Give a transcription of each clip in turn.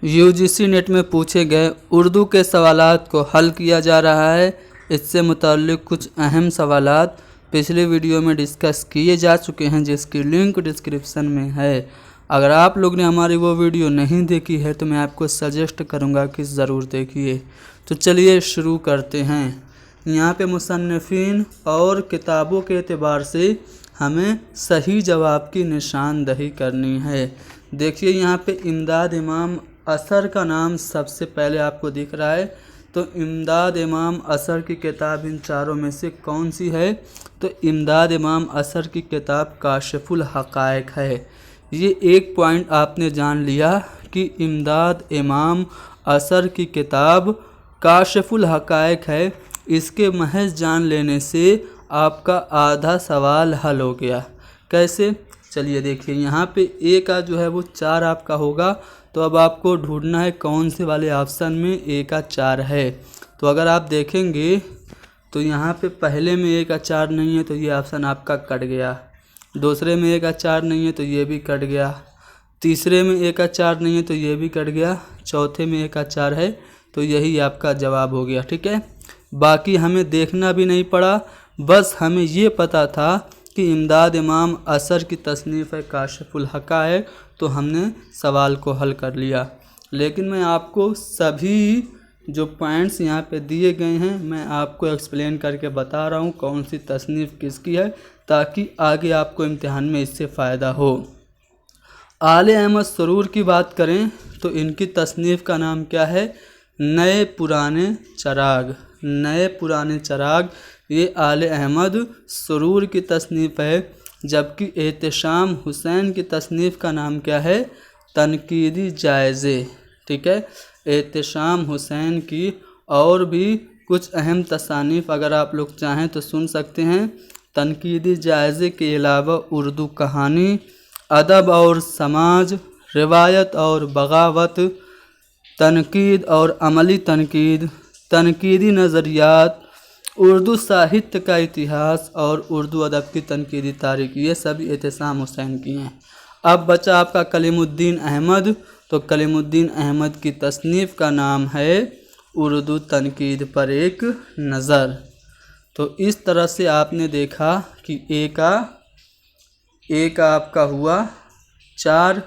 UGC net में पूछे गए उर्दू के सवालात को हल किया जा रहा है। इससे मुताल्लिक़ कुछ अहम सवालात पिछले वीडियो में डिस्कस किए जा चुके हैं, जिसकी लिंक डिस्क्रिप्शन में है। अगर आप लोग ने हमारी वो वीडियो नहीं देखी है तो मैं आपको सजेस्ट करूँगा कि ज़रूर देखिए। तो चलिए शुरू करते हैं। यहाँ पे मुसन्निफ़ीन और किताबों के एतबार से हमें सही जवाब की निशानदही करनी है। देखिए यहाँ पे इमदाद इमाम असर का नाम सबसे पहले आपको दिख रहा है। तो इमदाद इमाम असर की किताब इन चारों में से कौन सी है? तो इमदाद इमाम असर की किताब काशिफुल हक़ाइक़ है। ये एक पॉइंट आपने जान लिया कि इमदाद इमाम असर की किताब काशिफुल हक़ाइक़ है। इसके महज जान लेने से आपका आधा सवाल हल हो गया। कैसे? चलिए देखिए, यहाँ पे ए का जो है वो 4 आपका होगा। तो अब आपको ढूंढना है कौन से वाले ऑप्शन में ए का 4 है। तो अगर आप देखेंगे तो यहाँ पे पहले में ए का 4 नहीं है, तो ये ऑप्शन आपका कट गया। दूसरे में ए का 4 नहीं है तो ये भी कट गया। तीसरे में ए का 4 नहीं है तो ये भी कट गया। चौथे में ए का 4 है तो यही आपका जवाब हो गया। ठीक है, बाकी हमें देखना भी नहीं पड़ा, बस हमें ये पता था कि इमदाद इमाम असर की तसनीफ़ है काशिफुल हक़ाइक़, तो हमने सवाल को हल कर लिया। लेकिन मैं आपको सभी जो पॉइंट्स यहाँ पे दिए गए हैं मैं आपको एक्सप्लेन करके बता रहा हूँ कौन सी तसनीफ़ किसकी है, ताकि आगे आपको इम्तिहान में इससे फ़ायदा हो। आले अहमद सरूर की बात करें तो इनकी तसनीफ़ का नाम क्या है? नए पुराने चराग। नए पुराने चराग ये आले अहमद सरूर की तसनीफ़ है। जबकि एहतशाम हुसैन की तसनीफ़ का नाम क्या है? तनकीदी जायज़े। ठीक है, एहतशाम हुसैन की और भी कुछ अहम तसानीफ़ अगर आप लोग चाहें तो सुन सकते हैं। तनकीदी जायज़े के अलावा उर्दू कहानी, अदब और समाज, रिवायत और बगावत, तनकीद और अमली तनकीद, तनकीदी नज़रियात, उर्दू साहित्य का इतिहास और उर्दू अदब की तनकीदी तारीख़, ये सभी एहतशाम हुसैन की हैं। अब बचा आपका कलीमुद्दीन अहमद। तो कलीमुद्दीन अहमद की तसनीफ़ का नाम है उर्दू तनकीद पर एक नज़र। तो इस तरह से आपने देखा कि ए का आपका हुआ 4।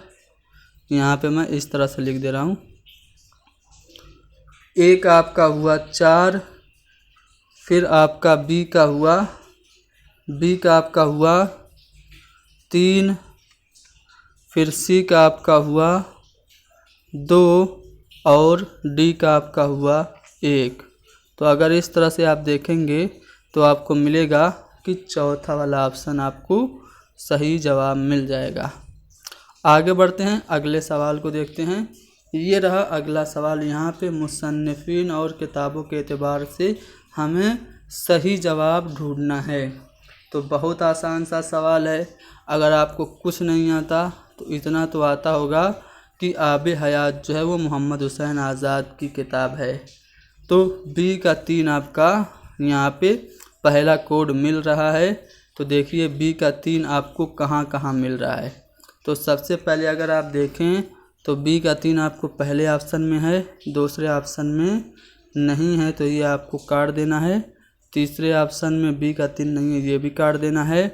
यहाँ पे मैं इस तरह से लिख दे रहा हूँ। ए का आपका हुआ 4, फिर आपका बी का आपका हुआ 3, फिर सी का आपका हुआ 2 और डी का आपका हुआ 1। तो अगर इस तरह से आप देखेंगे तो आपको मिलेगा कि चौथा वाला ऑप्शन आपको सही जवाब मिल जाएगा। आगे बढ़ते हैं, अगले सवाल को देखते हैं। ये रहा अगला सवाल। यहाँ पे मुसन्निफ़ीन और किताबों के एतबार से हमें सही जवाब ढूंढना है। तो बहुत आसान सा सवाल है। अगर आपको कुछ नहीं आता तो इतना तो आता होगा कि आब हयात जो है वो मोहम्मद हुसैन आज़ाद की किताब है। तो बी का 3 आपका यहाँ पे पहला कोड मिल रहा है। तो देखिए बी का 3 आपको कहाँ कहाँ मिल रहा है। तो सबसे पहले अगर आप देखें तो बी का 3 आपको पहले ऑप्शन में है, दूसरे ऑप्शन में नहीं है तो ये आपको काट देना है। तीसरे ऑप्शन में बी का 3 नहीं है, ये भी काट देना है।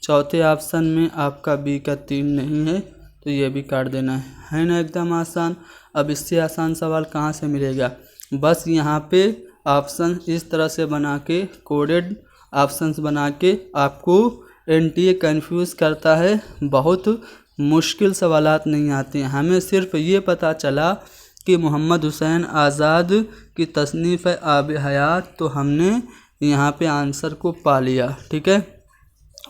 चौथे ऑप्शन में आपका बी का 3 नहीं है तो ये भी काट देना है ना, एकदम आसान। अब इससे आसान सवाल कहाँ से मिलेगा? बस यहाँ पे ऑप्शन इस तरह से बना के, कोडेड ऑप्शंस बना के आपको एनटीए कंफ्यूज करता है। बहुत मुश्किल सवालात नहीं आते हैं। हमें सिर्फ ये पता चला कि मोहम्मद हुसैन आज़ाद की तसनीफ़ है आब हयात, तो हमने यहाँ पे आंसर को पा लिया। ठीक है,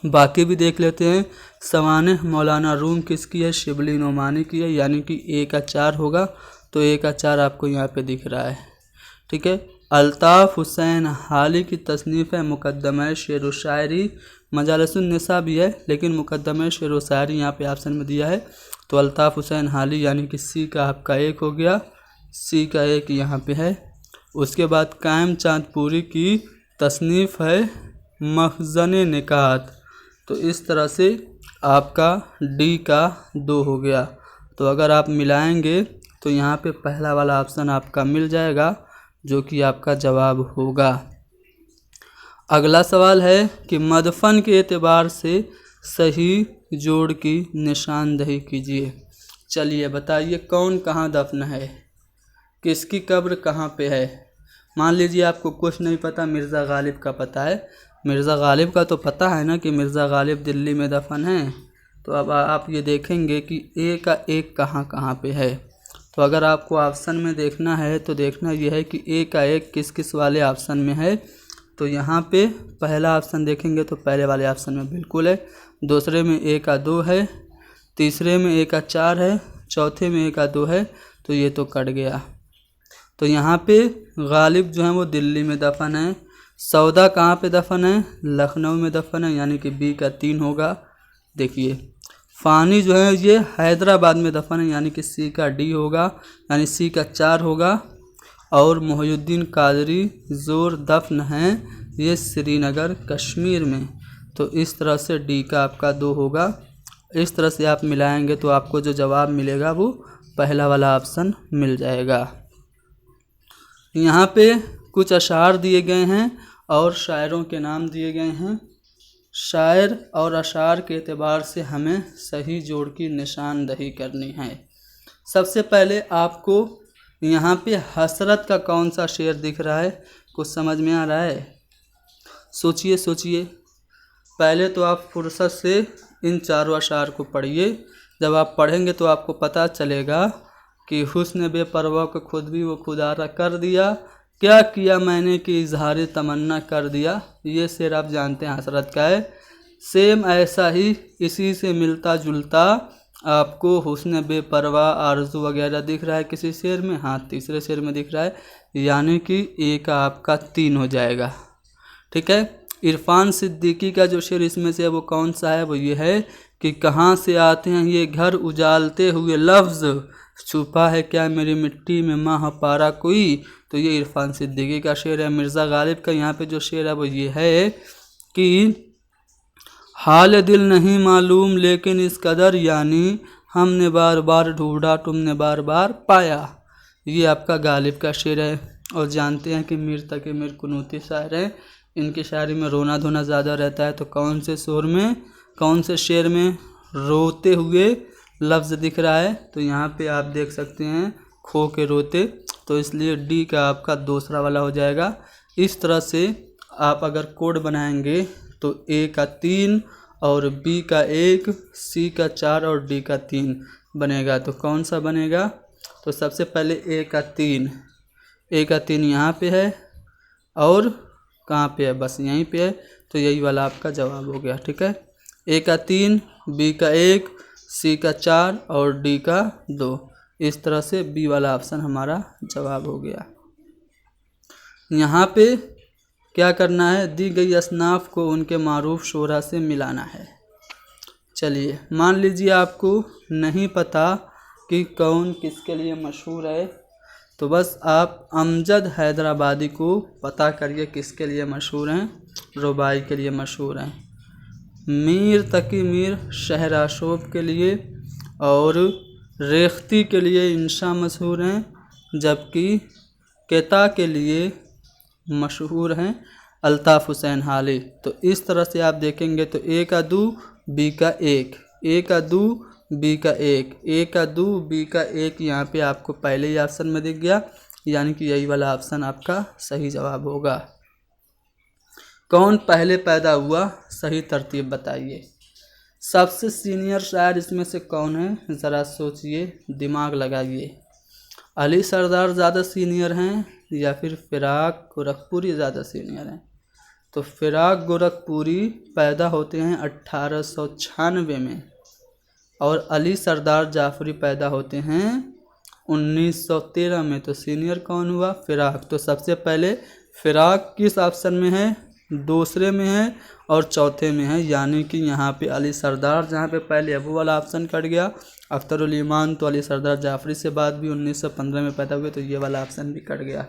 बाकी भी देख लेते हैं। सवाने मौलाना रूम किसकी है? शिबली नोमानी की है, यानी कि ए का 4 होगा। तो ए का 4 आपको यहाँ पे दिख रहा है। ठीक है, अल्ताफ़ हुसैन हाली की तसनीफ़ है मुक़द्दमा शेर व शायरी। मजालिसुन निसा भी है लेकिन मुक़द्दमा शेर व शायरी यहाँ पे ऑप्शन में दिया है। तो अल्ताफ़ हुसैन हाली यानी कि सी का आपका 1 हो गया। सी का 1 यहाँ पे है। उसके बाद कायम चाँदपुरी की तसनीफ़ है मखज़न निकात। तो इस तरह से आपका डी का 2 हो गया। तो अगर आप मिलाएंगे तो यहाँ पे पहला वाला ऑप्शन आपका मिल जाएगा, जो कि आपका जवाब होगा। अगला सवाल है कि मदफन के एतबार से सही जोड़ की निशानदही कीजिए। चलिए बताइए कौन कहाँ दफन है, किसकी कब्र कहाँ पे है। मान लीजिए आपको कुछ नहीं पता, मिर्ज़ा गालिब का पता है। मिर्ज़ा गालिब का तो पता है ना कि मिर्ज़ा गालिब दिल्ली में दफन है। तो अब आप ये देखेंगे कि ए का एक कहाँ कहाँ पे है। तो अगर आपको ऑप्शन में देखना है तो देखना यह है कि ए का एक किस किस वाले ऑप्शन में है। तो यहाँ पे पहला ऑप्शन देखेंगे तो पहले वाले ऑप्शन में बिल्कुल है, दूसरे में ए का 2 है, तीसरे में ए का 4 है, चौथे में ए का 2 है। तो ये तो कट गया। तो यहाँ पे गालिब जो है वो दिल्ली में दफन है। सौदा कहाँ पे दफन है, लखनऊ में दफन है, यानी कि बी का 3 होगा। देखिए फ़ानी जो है ये हैदराबाद में दफन है, यानी कि सी का डी होगा, यानी सी का 4 होगा। और मोहिउद्दीन कादरी ज़ोर दफन हैं ये श्रीनगर कश्मीर में। तो इस तरह से डी का आपका 2 होगा। इस तरह से आप मिलाएंगे तो आपको जो जवाब मिलेगा वो पहला वाला ऑप्शन मिल जाएगा। यहाँ पे कुछ अशार दिए गए हैं और शायरों के नाम दिए गए हैं। शायर और अशार के एतबार से हमें सही जोड़ की निशानदही करनी है। सबसे पहले आपको यहाँ पे हसरत का कौन सा शेर दिख रहा है, कुछ समझ में आ रहा है? सोचिए सोचिए। पहले तो आप फुर्सत से इन चारों अशार को पढ़िए। जब आप पढ़ेंगे तो आपको पता चलेगा कि हुस्न बेपरवा को खुद भी वो खुदारा कर दिया, क्या किया मैंने कि इजहार तमन्ना कर दिया। ये शेर आप जानते हैं हसरत का है। सेम ऐसा ही इसी से मिलता जुलता आपको हुस्न बेपरवा आरज़ू वगैरह दिख रहा है किसी शेर में। हाँ, तीसरे शेर में दिख रहा है, यानी कि ए का आपका 3 हो जाएगा। ठीक है। इरफान सिद्दीकी का जो शेर इसमें से वो कौन सा है, वो ये है कि कहाँ से आते हैं ये घर उजालते हुए लफ्ज़, छुपा है क्या मेरी मिट्टी में माह पारा कोई। तो ये इरफान सिद्दीकी का शेर है। मिर्ज़ा गालिब का यहाँ पे जो शेर है वो ये है कि हाल दिल नहीं मालूम लेकिन इस कदर, यानी हमने बार बार ढूंढा तुमने बार बार पाया। ये आपका गालिब का शेर है। और जानते हैं कि मीर तकी मीर कुनूती शायर हैं, इनकी शायरी में रोना धोना ज़्यादा रहता है। तो कौन से सुर में, कौन से शेर में रोते हुए लफ्ज़ दिख रहा है, तो यहाँ पे आप देख सकते हैं खो के रोते। तो इसलिए डी का आपका दूसरा वाला हो जाएगा। इस तरह से आप अगर कोड बनाएंगे तो ए का 3 और बी का 1, सी का 4 और डी का 3 बनेगा। तो कौन सा बनेगा? तो सबसे पहले ए का 3 यहाँ पे है और कहाँ पे है, बस यहीं पे है। तो यही वाला आपका जवाब हो गया। ठीक है। ए का 3, बी का 1, सी का 4 और डी का 2। इस तरह से बी वाला ऑप्शन हमारा जवाब हो गया। यहाँ पे क्या करना है, दी गई असनाफ को उनके मारूफ शोरा से मिलाना है। चलिए मान लीजिए आपको नहीं पता कि कौन किसके लिए मशहूर है, तो बस आप अमजद हैदराबादी को पता करिए किसके लिए मशहूर हैं, रुबाई के लिए मशहूर हैं। मीर तकी मीर शहराशोब के लिए और रेख्ती के लिए इंशा मशहूर हैं, जबकि केता के लिए मशहूर हैं अल्ताफ़ हुसैन हाली। तो इस तरह से आप देखेंगे तो ए का 2, बी का 1, ए का 2, बी का 1, ए का 2, बी का 1 यहाँ पे आपको पहले ही ऑप्शन में दिख गया, यानी कि यही वाला ऑप्शन आपका सही जवाब होगा। कौन पहले पैदा हुआ, सही तरतीब बताइए। सबसे सीनियर शायर इसमें से कौन है, ज़रा सोचिए, दिमाग लगाइए। अली सरदार ज़्यादा सीनियर हैं या फिर फ़िराक गोरखपुरी ज़्यादा सीनियर हैं? तो फ़िराक गोरखपुरी पैदा होते हैं 1896 में और अली सरदार जाफरी पैदा होते हैं 1913 में। तो सीनियर कौन हुआ, फ़िराक। तो सबसे पहले फ़िराक किस ऑप्शन में है, दूसरे में है और चौथे में है, यानी कि यहाँ पे अली सरदार जहाँ पे पहले है वो वाला ऑप्शन कट गया। अख्तरुल ईमान तो अली सरदार जाफरी से बाद भी 1915 में पैदा हुए, तो ये वाला ऑप्शन भी कट गया।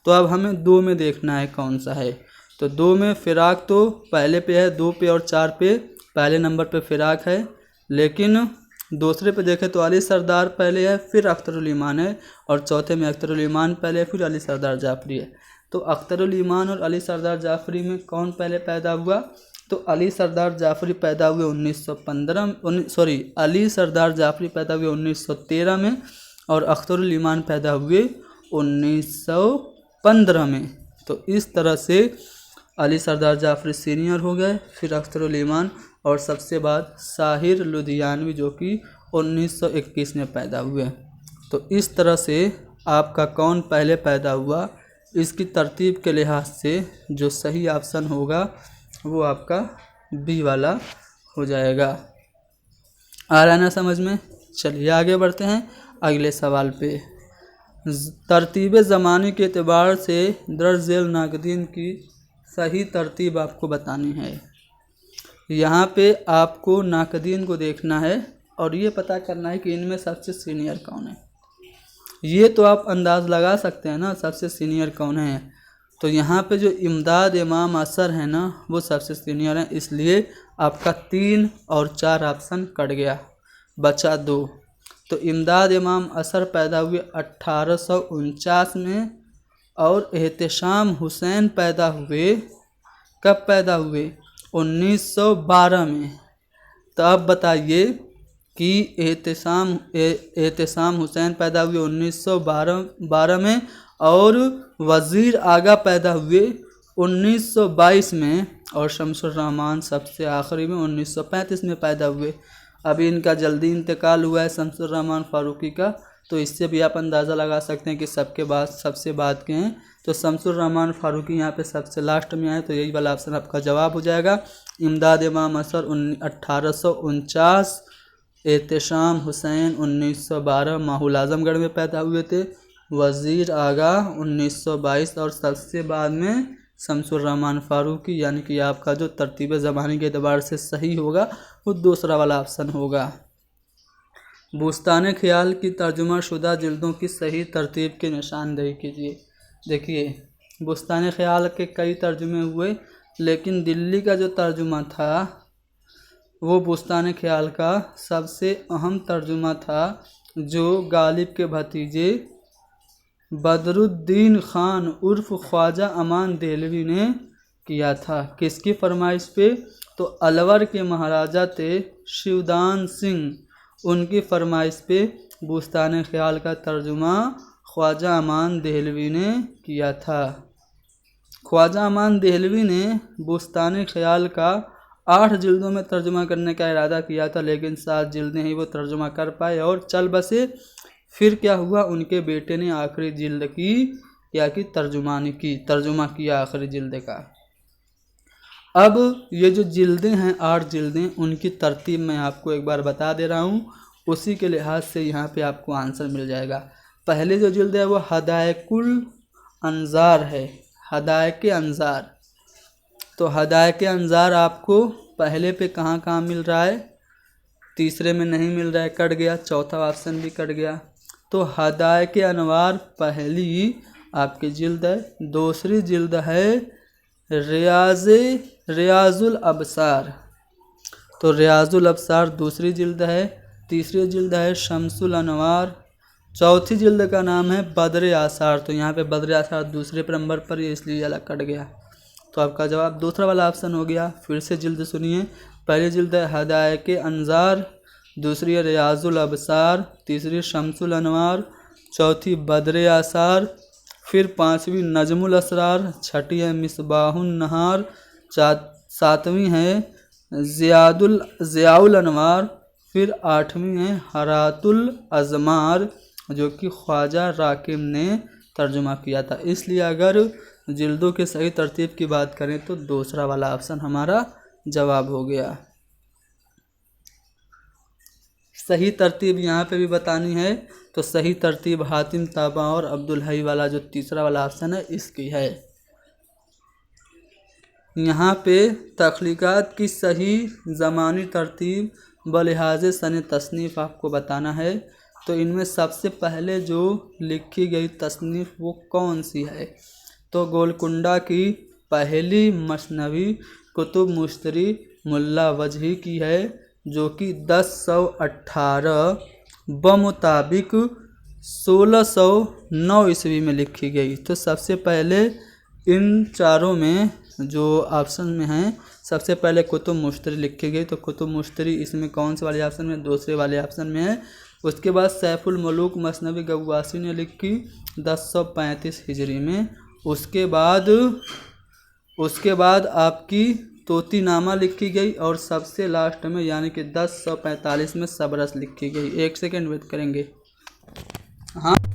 तो अब हमें 2 में देखना है कौन सा है। तो 2 में फ़िराक तो पहले पे है, 2 पे और 4 पे पहले नंबर पे फ़िराक है, लेकिन दूसरे पे देखें तो अली सरदार पहले है, फिर अख्तरुल ईमान है, और चौथे में अख्तरुल ईमान पहले है, फिर अली सरदार जाफरी है। तो अख्तरुल ईमान और अली सरदार जाफरी में कौन पहले पैदा हुआ? तो अली सरदार जाफरी पैदा हुए 1915 अली सरदार जाफरी पैदा हुए 1913 में, और अख्तरुल ईमान पैदा हुए 1915 में। तो इस तरह से अली सरदार जाफरी सीनियर हो गए, फिर अख्तरुल ईमान, और सबसे बाद साहिर लुधियानवी जो कि 1921 में पैदा हुए। तो इस तरह से आपका कौन पहले पैदा हुआ, इसकी तरतीब के लिहाज से जो सही ऑप्शन होगा वो आपका बी वाला हो जाएगा। आ रहा है ना समझ में? चलिए आगे बढ़ते हैं अगले सवाल पे। तरतीब ज़माने के एतबार से दर्ज झेल नाकदीन की सही तरतीब आपको बतानी है। यहाँ पे आपको नाकदीन को देखना है और ये पता करना है कि इनमें सबसे सीनियर कौन है। ये तो आप अंदाज़ लगा सकते हैं ना सबसे सीनियर कौन है। तो यहाँ पे जो इमदाद इमाम असर है ना वो सबसे सीनियर है, इसलिए आपका 3 और 4 ऑप्शन कट गया, बचा 2। तो इमदाद इमाम असर पैदा हुए 1849 में, और एहतशाम हुसैन पैदा हुए, कब पैदा हुए? 1912 में। तो अब बताइए कि एहतशाम हुसैन पैदा हुए 1912 में, और वज़ीर आगा पैदा हुए 1922 में, और शमसुर रहमान सबसे आखिरी में 1935 में पैदा हुए। अभी इनका जल्दी इंतकाल हुआ है शमसुर रहमान फारूकी का, तो इससे भी आप अंदाज़ा लगा सकते हैं कि सबसे बाद के हैं। तो शमसुर रहमान फारूकी यहाँ पे सबसे लास्ट में आए, तो यही वाला ऑप्शन आपका जवाब हो जाएगा। इमदाद इमाम असर 1849, एहतशाम हुसैन 1912 माहुल आजमगढ़ में पैदा हुए थे, वज़ीर आगा 1922, और सबसे बाद में शमसुर रहमान फारूकी। यानी कि आपका जो तरतीब ज़माने के एतबार से सही होगा वो दूसरा वाला ऑप्शन होगा। बुस्तान ख्याल की तर्जुमा शुदा जिल्दों की सही तरतीब की निशानदेही कीजिए। देखिए बुस्तान ख्याल के कई तर्जुमे हुए, लेकिन दिल्ली का जो तर्जुमा था वो बुस्तान ख्याल का सबसे अहम तर्जुमा था, जो गालिब के भतीजे बदरुद्दीन खान उर्फ ख्वाजा अमान देहलवी ने किया था। किसकी फरमाइश पे? तो अलवर के महाराजा थे शिवदान सिंह, उनकी फरमाइश पे बुस्तान ख्याल का तर्जुमा ख्वाजा अमान देहलवी ने किया था। ख्वाजा अमान देहलवी ने बुस्तान ख्याल का 8 जिल्दों में तर्जुमा करने का इरादा किया था, लेकिन 7 जिल्दें ही वो तर्जुमा कर पाए और चल बसे। फिर क्या हुआ, उनके बेटे ने आखिरी जिल्द की क्या की तर्जुमा किया आखिरी जिल्द का। अब ये जो जिल्दें हैं 8 जिल्दें, उनकी तरतीब मैं आपको एक बार बता दे रहा हूँ, उसी के लिहाज से यहाँ पे आपको आंसर मिल जाएगा। पहले जो जिल्द है वो हदायकुल अंजार है, हदायक अंजार। तो हदायक अंजार आपको पहले पे कहाँ मिल रहा है? तीसरे में नहीं मिल रहा है, कट गया, चौथा ऑप्शन भी कट गया। तो हदायक अनवार पहली आपकी जिल्द है, दूसरी जिल्द है रियाजुल अबसार, तो रियाजुल अबसार दूसरी जिल्द है। तीसरी जिल्द है शमसुल अनवार, चौथी जिल्द का नाम है बद्र आसार। तो यहाँ पे बद्र आसार दूसरे नंबर पर, ये इसलिए अलग कट गया। तो आपका जवाब दूसरा वाला ऑप्शन हो गया। फिर से जिल्द सुनिए, पहली जिल्द है हदायक अंजार, दूसरी है रियाजुल अबसार, तीसरी शमसुल अनवार, चौथी बद्र आसार, फिर पांचवी नजमुल असरार, छठी है मिसबाहुन नहार, सातवीं है ज़ियाउल अनवार, फिर आठवीं है हरातुल अज़मार, जो कि ख्वाजा राकिब ने तर्जुमा किया था। इसलिए अगर जिल्दों के सही तरतीब की बात करें तो दूसरा वाला ऑप्शन हमारा जवाब हो गया। सही तरतीब यहाँ पे भी बतानी है, तो सही तरतीब हातिम ताबा और अब्दुल हई वाला जो तीसरा वाला ऑप्शन है इसकी है। यहाँ पे तख्लीकात की सही ज़मानी तरतीब बलिहाज सन तसनीफ़ आपको बताना है। तो इनमें सबसे पहले जो लिखी गई तसनीफ़ वो कौन सी है? तो गोलकुंडा की पहली मसनवी कुतुब मुश्तरी मुल्ला वजही की है, जो कि 1018 बमुताबिक 1609 ईस्वी में लिखी गई। तो सबसे पहले इन चारों में जो ऑप्शन में है, सबसे पहले कुतुब मुश्तरी लिखी गई। तो कुतुब मुश्तरी इसमें कौन से वाले ऑप्शन में? दूसरे वाले ऑप्शन में है। उसके बाद सैफुल मलूक मसनवी गवासी ने लिखी 1035 हिजरी में। उसके बाद आपकी तोतीनामा लिखी गई और सबसे लास्ट में यानी कि 1045 में सबरस लिखी गई। एक सेकेंड वेट करेंगे। हाँ।